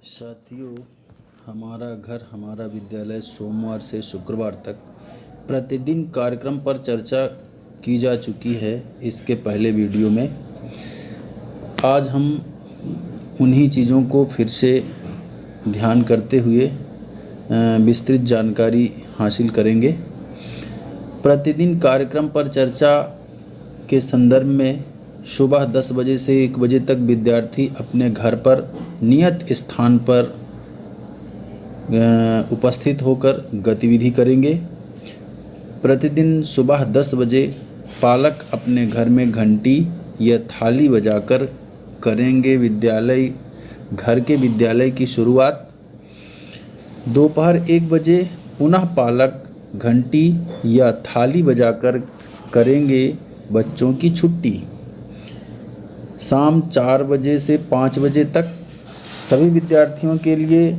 साथियों, हमारा घर हमारा विद्यालय सोमवार से शुक्रवार तक प्रतिदिन कार्यक्रम पर चर्चा की जा चुकी है। इसके पहले वीडियो में आज हम उन्हीं चीज़ों को फिर से ध्यान करते हुए विस्तृत जानकारी हासिल करेंगे। प्रतिदिन कार्यक्रम पर चर्चा के संदर्भ में सुबह 10 बजे से 1 बजे तक विद्यार्थी अपने घर पर नियत स्थान पर उपस्थित होकर गतिविधि करेंगे। प्रतिदिन सुबह 10 बजे पालक अपने घर में घंटी या थाली बजाकर करेंगे घर के विद्यालय की शुरुआत। दोपहर 1 बजे पुनः पालक घंटी या थाली बजाकर करेंगे बच्चों की छुट्टी। शाम 4 बजे से 5 बजे तक सभी विद्यार्थियों के लिए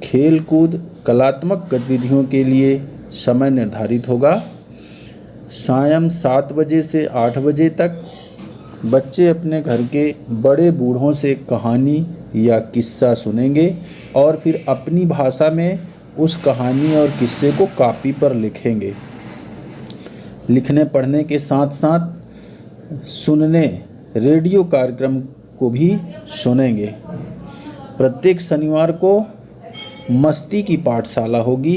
खेल कूद कलात्मक गतिविधियों के लिए समय निर्धारित होगा। सायं 7 बजे से 8 बजे तक बच्चे अपने घर के बड़े बूढ़ों से कहानी या किस्सा सुनेंगे और फिर अपनी भाषा में उस कहानी और किस्से को कॉपी पर लिखेंगे। लिखने पढ़ने के साथ साथ सुनने रेडियो कार्यक्रम को भी सुनेंगे। प्रत्येक शनिवार को मस्ती की पाठशाला होगी।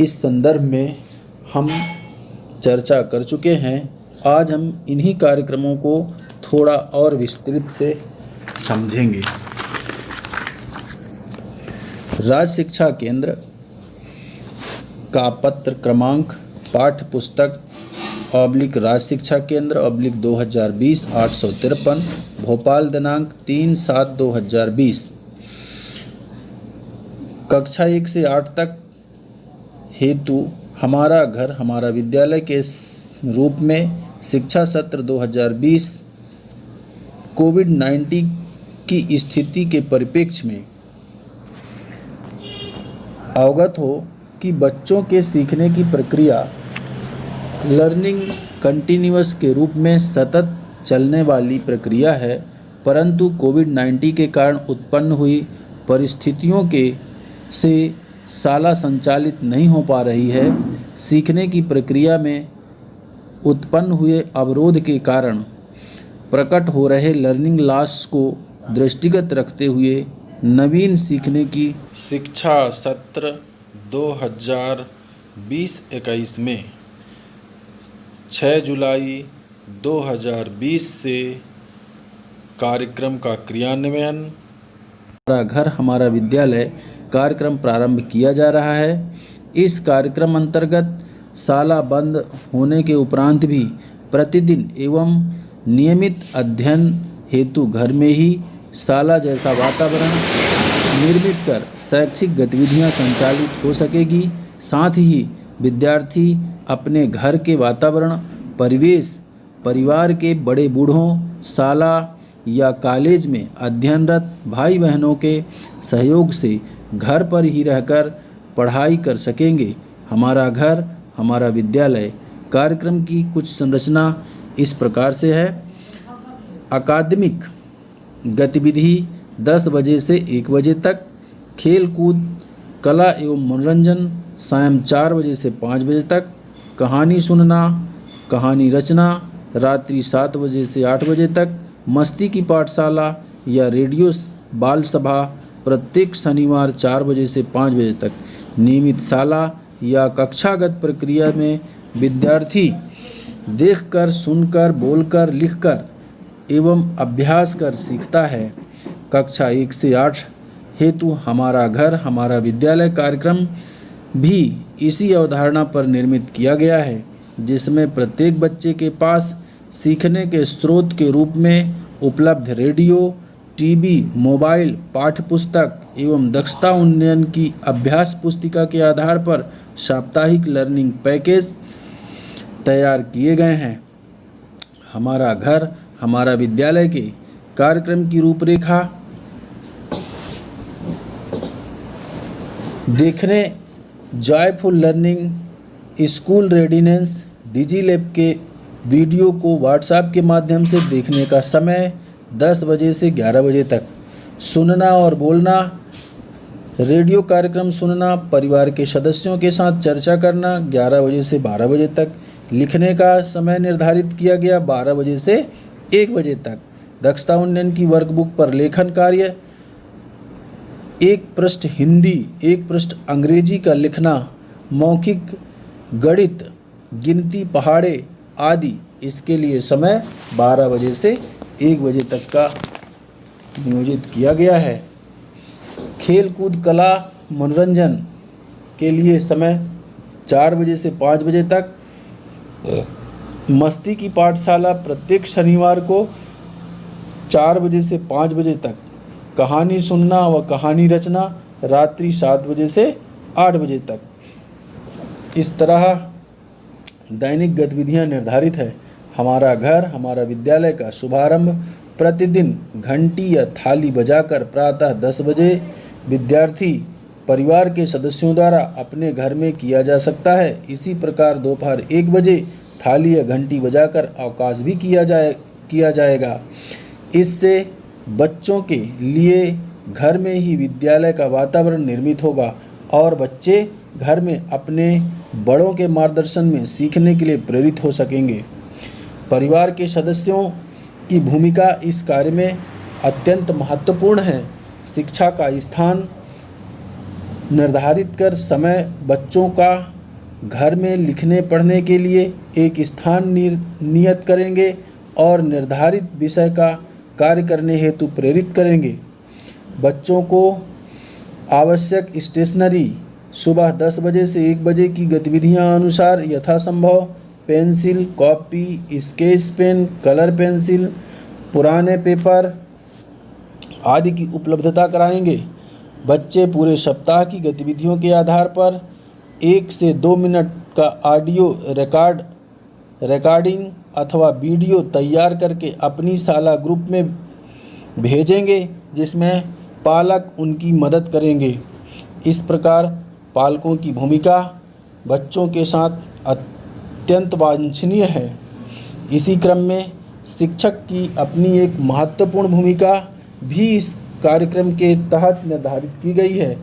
इस संदर्भ में हम चर्चा कर चुके हैं। आज हम इन्हीं कार्यक्रमों को थोड़ा और विस्तृत से समझेंगे। राज्य शिक्षा केंद्र का पत्र क्रमांक पाठ्य पुस्तक राज्य शिक्षा केंद्र /2020 853 भोपाल दिनांक 3/7/2020 कक्षा 1 से 8 तक हेतु हमारा घर हमारा विद्यालय के रूप में शिक्षा सत्र 2020 कोविड-19 की स्थिति के परिप्रेक्ष्य में अवगत हो कि बच्चों के सीखने की प्रक्रिया लर्निंग कंटिन्यूअस के रूप में सतत चलने वाली प्रक्रिया है, परंतु कोविड-19 के कारण उत्पन्न हुई परिस्थितियों से शाला संचालित नहीं हो पा रही है। सीखने की प्रक्रिया में उत्पन्न हुए अवरोध के कारण प्रकट हो रहे लर्निंग लॉस को दृष्टिगत रखते हुए नवीन सीखने की शिक्षा सत्र 2020-21 में 6 जुलाई 2020 से कार्यक्रम का क्रियान्वयन हमारा घर हमारा विद्यालय कार्यक्रम प्रारंभ किया जा रहा है। इस कार्यक्रम अंतर्गत शाला बंद होने के उपरांत भी प्रतिदिन एवं नियमित अध्ययन हेतु घर में ही शाला जैसा वातावरण निर्मित कर शैक्षिक गतिविधियां संचालित हो सकेगी। साथ ही विद्यार्थी अपने घर के वातावरण परिवेश परिवार के बड़े बूढ़ों शाला या कॉलेज में अध्ययनरत भाई बहनों के सहयोग से घर पर ही रहकर पढ़ाई कर सकेंगे। हमारा घर हमारा विद्यालय कार्यक्रम की कुछ संरचना इस प्रकार से है। अकादमिक गतिविधि 10 बजे से 1 बजे तक, खेल कूद कला एवं मनोरंजन सायं 4 बजे से 5 बजे तक, कहानी सुनना कहानी रचना रात्रि 7 बजे से 8 बजे तक, मस्ती की पाठशाला या रेडियो बाल सभा प्रत्येक शनिवार 4 बजे से 5 बजे तक। नियमित शाला या कक्षागत प्रक्रिया में विद्यार्थी देखकर सुनकर बोलकर लिखकर एवं अभ्यास कर सीखता है। कक्षा 1 से 8 हेतु हमारा घर हमारा विद्यालय कार्यक्रम भी इसी अवधारणा पर निर्मित किया गया है, जिसमें प्रत्येक बच्चे के पास सीखने के स्रोत के रूप में उपलब्ध रेडियो टीवी मोबाइल पाठ्य पुस्तक एवं दक्षता उन्नयन की अभ्यास पुस्तिका के आधार पर साप्ताहिक लर्निंग पैकेज तैयार किए गए हैं। हमारा घर हमारा विद्यालय के कार्यक्रम की रूपरेखा देखने जॉयफुल लर्निंग स्कूल रेडिनेस डिजीलैब के वीडियो को व्हाट्सएप के माध्यम से देखने का समय 10 बजे से 11 बजे तक। सुनना और बोलना रेडियो कार्यक्रम सुनना, परिवार के सदस्यों के साथ चर्चा करना 11 बजे से 12 बजे तक। लिखने का समय निर्धारित किया गया 12 बजे से 1 बजे तक। दक्षता उन्नयन की वर्कबुक पर लेखन कार्य, 1 पृष्ठ हिंदी, 1 पृष्ठ अंग्रेजी का लिखना, मौखिक, गणित, गिनती, पहाड़े आदि। इसके लिए समय 12 बजे से 1 बजे तक का नियोजित किया गया है। खेल कूद, कला, मनोरंजन के लिए समय 4 बजे से 5 बजे तक। मस्ती की पाठशाला प्रत्येक शनिवार को 4 बजे से 5 बजे तक। कहानी सुनना व कहानी रचना रात्रि 7 बजे से 8 बजे तक। इस तरह दैनिक गतिविधियां निर्धारित है। हमारा घर हमारा विद्यालय का शुभारंभ प्रतिदिन घंटी या थाली बजाकर प्रातः 10 बजे विद्यार्थी परिवार के सदस्यों द्वारा अपने घर में किया जा सकता है। इसी प्रकार दोपहर 1 बजे थाली या घंटी बजाकर अवकाश भी किया जाएगा। इससे बच्चों के लिए घर में ही विद्यालय का वातावरण निर्मित होगा और बच्चे घर में अपने बड़ों के मार्गदर्शन में सीखने के लिए प्रेरित हो सकेंगे। परिवार के सदस्यों की भूमिका इस कार्य में अत्यंत महत्वपूर्ण है। शिक्षा का स्थान निर्धारित कर समय बच्चों का घर में लिखने पढ़ने के लिए एक स्थान नियत करेंगे और निर्धारित विषय का कार्य करने हेतु प्रेरित करेंगे। बच्चों को आवश्यक स्टेशनरी सुबह 10 बजे से 1 बजे की गतिविधियां अनुसार यथासंभव pencil, copy, sketch pen, colour pencil, पुराने पेपर आदि की उपलब्धता कराएंगे। बच्चे पूरे सप्ताह की गतिविधियों के आधार पर 1 से 2 मिनट का ऑडियो रिकॉर्डिंग अथवा वीडियो तैयार करके अपनी शाला ग्रुप में भेजेंगे, जिसमें पालक उनकी मदद करेंगे। इस प्रकार पालकों की भूमिका बच्चों के साथ अत्यंत वांछनीय है। इसी क्रम में शिक्षक की अपनी एक महत्वपूर्ण भूमिका भी इस कार्यक्रम के तहत निर्धारित की गई है।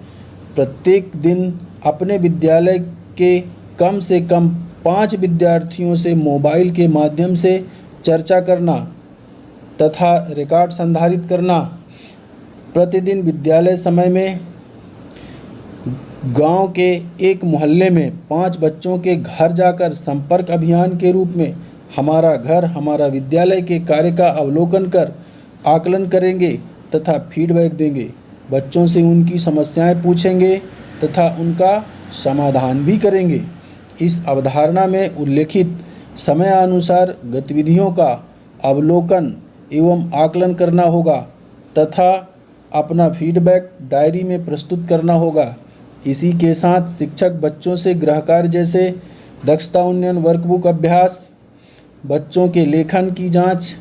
प्रत्येक दिन अपने विद्यालय के कम से कम 5 विद्यार्थियों से मोबाइल के माध्यम से चर्चा करना तथा रिकॉर्ड संधारित करना। प्रतिदिन विद्यालय समय में गांव के एक मोहल्ले में 5 बच्चों के घर जाकर संपर्क अभियान के रूप में हमारा घर हमारा विद्यालय के कार्य का अवलोकन कर आकलन करेंगे तथा फीडबैक देंगे। बच्चों से उनकी समस्याएं पूछेंगे तथा उनका समाधान भी करेंगे। इस अवधारणा में उल्लेखित समयानुसार गतिविधियों का अवलोकन एवं आकलन करना होगा तथा अपना फीडबैक डायरी में प्रस्तुत करना होगा। इसी के साथ शिक्षक बच्चों से गृह कार्य जैसे दक्षता उन्नयन वर्कबुक अभ्यास, बच्चों के लेखन की जांच,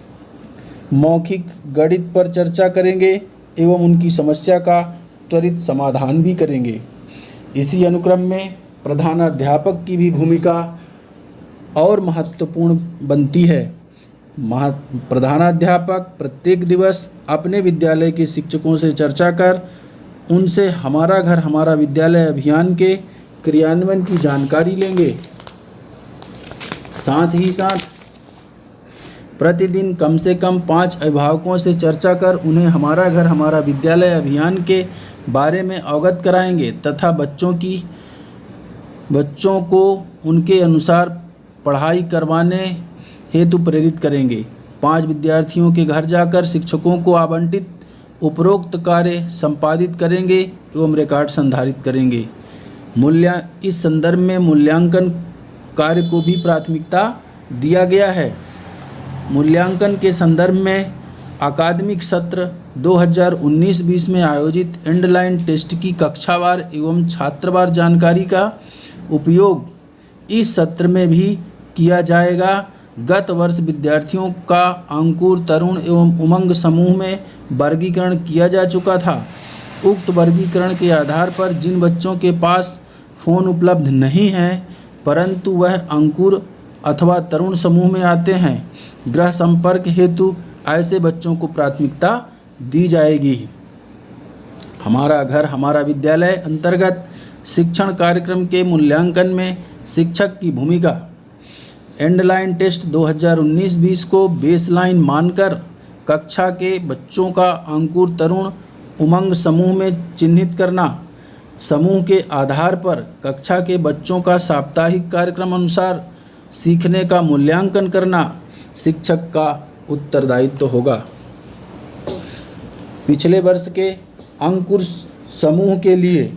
मौखिक, गणित पर चर्चा करेंगे एवं उनकी समस्या का त्वरित समाधान भी करेंगे। इसी अनुक्रम में प्रधानाध्यापक की भी भूमिका और महत्वपूर्ण बनती है। प्रधानाध्यापक प्रत्येक दिवस अपने विद्यालय के शिक्षकों से चर्चा कर उनसे हमारा घर हमारा विद्यालय अभियान के क्रियान्वयन की जानकारी लेंगे। साथ ही साथ प्रतिदिन कम से कम 5 अभिभावकों से चर्चा कर उन्हें हमारा घर हमारा विद्यालय अभियान के बारे में अवगत कराएंगे तथा बच्चों को उनके अनुसार पढ़ाई करवाने हेतु प्रेरित करेंगे। 5 विद्यार्थियों के घर जाकर शिक्षकों को आवंटित उपरोक्त कार्य संपादित करेंगे एवं रिकॉर्ड संधारित करेंगे। इस संदर्भ में मूल्यांकन कार्य को भी प्राथमिकता दिया गया है। मूल्यांकन के संदर्भ में अकादमिक सत्र 2019-20 में आयोजित एंडलाइन टेस्ट की कक्षावार एवं छात्रवार जानकारी का उपयोग इस सत्र में भी किया जाएगा। गत वर्ष विद्यार्थियों का अंकुर, तरुण एवं उमंग समूह में वर्गीकरण किया जा चुका था। उक्त वर्गीकरण के आधार पर जिन बच्चों के पास फ़ोन उपलब्ध नहीं है परंतु वह अंकुर अथवा तरुण समूह में आते हैं, गृह संपर्क हेतु ऐसे बच्चों को प्राथमिकता दी जाएगी। हमारा घर हमारा विद्यालय अंतर्गत शिक्षण कार्यक्रम के मूल्यांकन में शिक्षक की भूमिका। एंडलाइन टेस्ट 2019-20 को बेसलाइन मानकर कक्षा के बच्चों का अंकुर तरुण उमंग समूह में चिन्हित करना। समूह के आधार पर कक्षा के बच्चों का साप्ताहिक कार्यक्रम अनुसार सीखने का मूल्यांकन करना शिक्षक का उत्तरदायित्व होगा। पिछले वर्ष के अंकुर समूह के लिए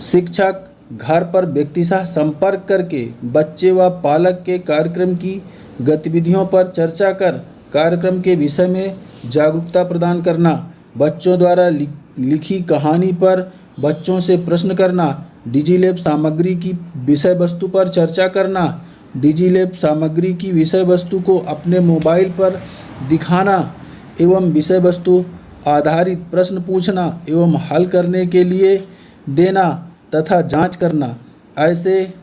शिक्षक घर पर व्यक्तिशः संपर्क करके बच्चे व पालक के कार्यक्रम की गतिविधियों पर चर्चा कर कार्यक्रम के विषय में जागरूकता प्रदान करना। बच्चों द्वारा लिखी कहानी पर बच्चों से प्रश्न करना। डिजिलैब सामग्री की विषय वस्तु पर चर्चा करना। डिजिलैब सामग्री की विषय वस्तु को अपने मोबाइल पर दिखाना एवं विषय वस्तु आधारित प्रश्न पूछना एवं हल करने के लिए देना तथा जांच करना। ऐसे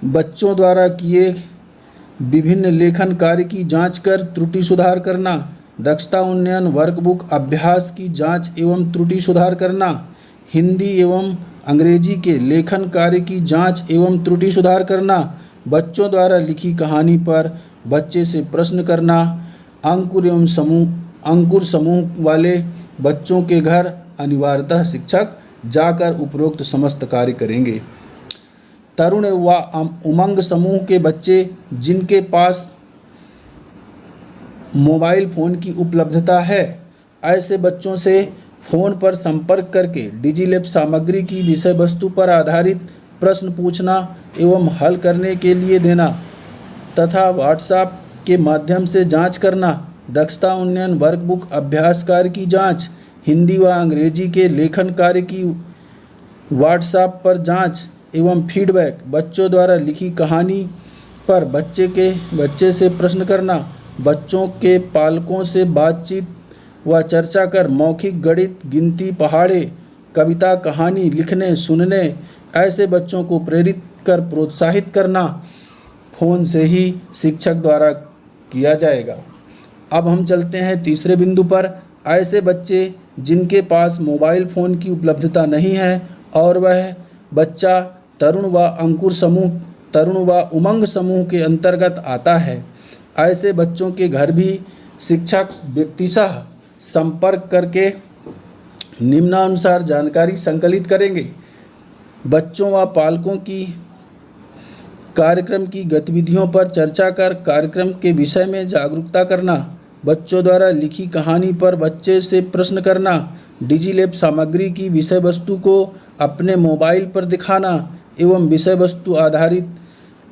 बच्चों द्वारा किए विभिन्न लेखन कार्य की जांच कर त्रुटि सुधार करना। दक्षता उन्नयन वर्कबुक अभ्यास की जांच एवं त्रुटि सुधार करना। हिंदी एवं अंग्रेजी के लेखन कार्य की जांच एवं त्रुटि सुधार करना। बच्चों द्वारा लिखी कहानी पर बच्चे से प्रश्न करना। अंकुर समूह वाले बच्चों के घर अनिवार्यतः शिक्षक जाकर उपरोक्त समस्त कार्य करेंगे। तरुण व उमंग समूह के बच्चे जिनके पास मोबाइल फ़ोन की उपलब्धता है, ऐसे बच्चों से फ़ोन पर संपर्क करके डिजिलैब सामग्री की विषय वस्तु पर आधारित प्रश्न पूछना एवं हल करने के लिए देना तथा व्हाट्सएप के माध्यम से जांच करना। दक्षता उन्नयन वर्कबुक अभ्यास कार्य की जांच। हिंदी व अंग्रेजी के लेखन कार्य की व्हाट्सएप पर जांच एवं फीडबैक। बच्चों द्वारा लिखी कहानी पर बच्चे से प्रश्न करना। बच्चों के पालकों से बातचीत व चर्चा कर मौखिक, गणित, गिनती, पहाड़े, कविता, कहानी लिखने सुनने ऐसे बच्चों को प्रेरित कर प्रोत्साहित करना फ़ोन से ही शिक्षक द्वारा किया जाएगा। अब हम चलते हैं तीसरे बिंदु पर। ऐसे बच्चे जिनके पास मोबाइल फ़ोन की उपलब्धता नहीं है और वह बच्चा तरुण व उमंग समूह के अंतर्गत आता है, ऐसे बच्चों के घर भी शिक्षक व्यक्तिशः संपर्क करके निम्नानुसार जानकारी संकलित करेंगे। बच्चों व पालकों की कार्यक्रम की गतिविधियों पर चर्चा कर कार्यक्रम के विषय में जागरूकता करना। बच्चों द्वारा लिखी कहानी पर बच्चे से प्रश्न करना। डिजिलैब सामग्री की विषय वस्तु को अपने मोबाइल पर दिखाना एवं विषय वस्तु आधारित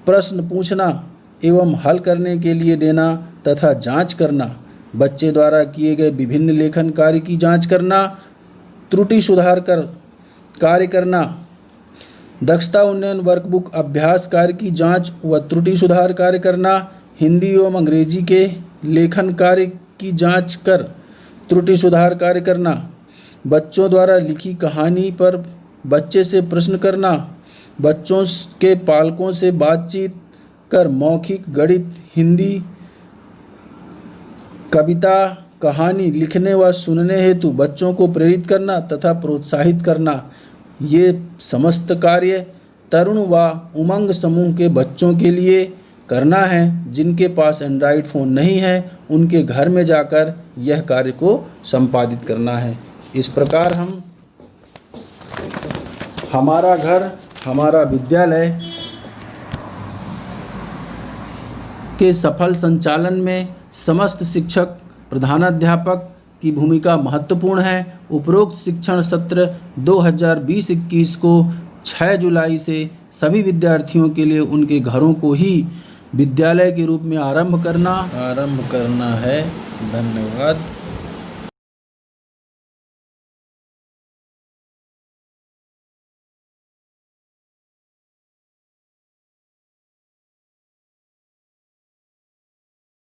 प्रश्न पूछना एवं हल करने के लिए देना तथा जांच करना। बच्चे द्वारा किए गए विभिन्न लेखन कार्य की जांच करना, त्रुटि सुधार कर कार्य करना। दक्षता उन्नयन वर्कबुक अभ्यास कार्य की जांच व त्रुटि सुधार कार्य करना। हिंदी एवं अंग्रेजी के लेखन कार्य की जांच कर त्रुटि सुधार कार्य करना। बच्चों द्वारा लिखी कहानी पर बच्चे से प्रश्न करना। बच्चों के पालकों से बातचीत कर मौखिक, गणित, हिंदी, कविता, कहानी लिखने व सुनने हेतु बच्चों को प्रेरित करना तथा प्रोत्साहित करना। ये समस्त कार्य तरुण व उमंग समूह के बच्चों के लिए करना है। जिनके पास एंड्रॉयड फ़ोन नहीं है, उनके घर में जाकर यह कार्य को संपादित करना है। इस प्रकार हम हमारा घर हमारा विद्यालय के सफल संचालन में समस्त शिक्षक, प्रधानाध्यापक की भूमिका महत्वपूर्ण है। उपरोक्त शिक्षण सत्र 2020-21 को 6 जुलाई से सभी विद्यार्थियों के लिए उनके घरों को ही विद्यालय के रूप में आरंभ करना है। धन्यवाद।